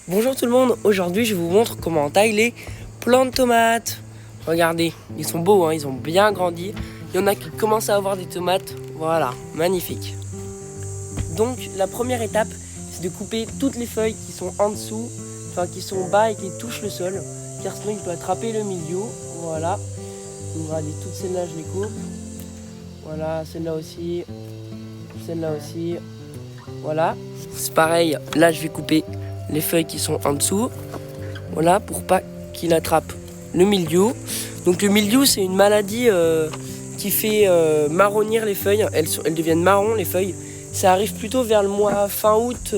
Bonjour tout le monde, aujourd'hui je vous montre comment on taille les plants de tomates. Regardez, ils sont beaux, hein, ils ont bien grandi. Il y en a qui commencent à avoir des tomates, voilà, magnifique. Donc la première étape, c'est de couper toutes les feuilles qui sont en dessous, enfin qui sont bas et qui touchent le sol, car sinon il peut attraper le milieu, voilà. Donc, regardez, toutes celles-là je les coupe, voilà, celle-là aussi, voilà. C'est pareil, là je vais couper les feuilles qui sont en dessous, voilà, pour pas qu'il attrape le mildiou. Donc le mildiou, c'est une maladie qui fait marronir les feuilles, elles deviennent marron les feuilles. Ça arrive plutôt vers le mois fin août,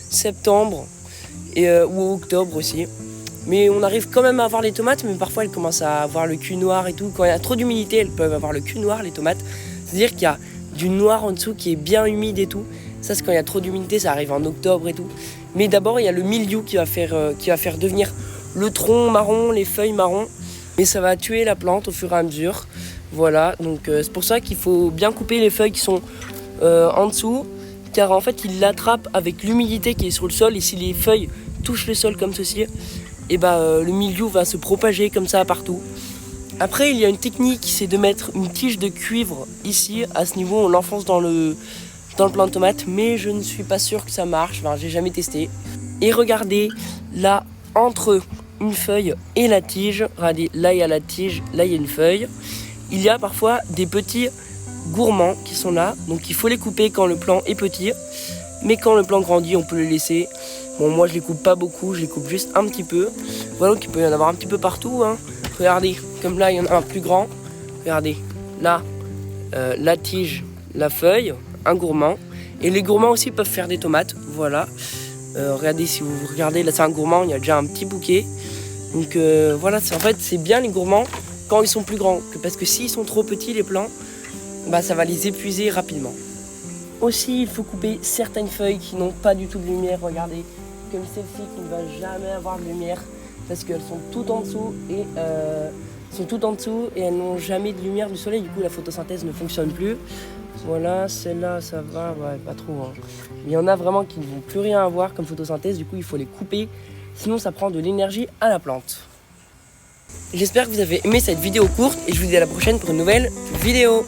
septembre ou octobre aussi. Mais on arrive quand même à avoir les tomates, mais parfois elles commencent à avoir le cul noir et tout. Quand il y a trop d'humidité, elles peuvent avoir le cul noir, les tomates. C'est-à-dire qu'il y a du noir en dessous qui est bien humide et tout. Ça, c'est quand il y a trop d'humidité, ça arrive en octobre et tout. Mais d'abord, il y a le mildiou qui va faire devenir le tronc marron, les feuilles marron. Mais ça va tuer la plante au fur et à mesure. Voilà, donc c'est pour ça qu'il faut bien couper les feuilles qui sont en dessous. Car en fait, il l'attrape avec l'humidité qui est sur le sol. Et si les feuilles touchent le sol comme ceci, et le mildiou va se propager comme ça partout. Après, il y a une technique, c'est de mettre une tige de cuivre ici. À ce niveau, on l'enfonce dans le plant de tomate, mais je ne suis pas sûr que ça marche, enfin, j'ai jamais testé. Et regardez, là, entre une feuille et la tige, regardez, là il y a la tige, là il y a une feuille. Il y a parfois des petits gourmands qui sont là, donc il faut les couper quand le plant est petit, mais quand le plant grandit, on peut les laisser. Bon, moi je les coupe pas beaucoup, je les coupe juste un petit peu. Voilà, donc il peut y en avoir un petit peu partout, hein. Regardez, comme là il y en a un plus grand. Regardez, là, la tige, la feuille, un gourmand. Et les gourmands aussi peuvent faire des tomates, voilà. Regardez, si vous regardez, là c'est un gourmand, il y a déjà un petit bouquet. Donc voilà, en fait c'est bien les gourmands quand ils sont plus grands. Parce que s'ils sont trop petits les plants, ça va les épuiser rapidement. Aussi, il faut couper certaines feuilles qui n'ont pas du tout de lumière, regardez. Comme celle-ci qui ne va jamais avoir de lumière. Parce qu'elles sont toutes en dessous et elles n'ont jamais de lumière du soleil. Du coup la photosynthèse ne fonctionne plus. Voilà, celle-là ça va, ouais, pas trop, hein. Il y en a vraiment qui ne vont plus rien avoir comme photosynthèse, du coup il faut les couper, sinon ça prend de l'énergie à la plante. J'espère que vous avez aimé cette vidéo courte et je vous dis à la prochaine pour une nouvelle vidéo.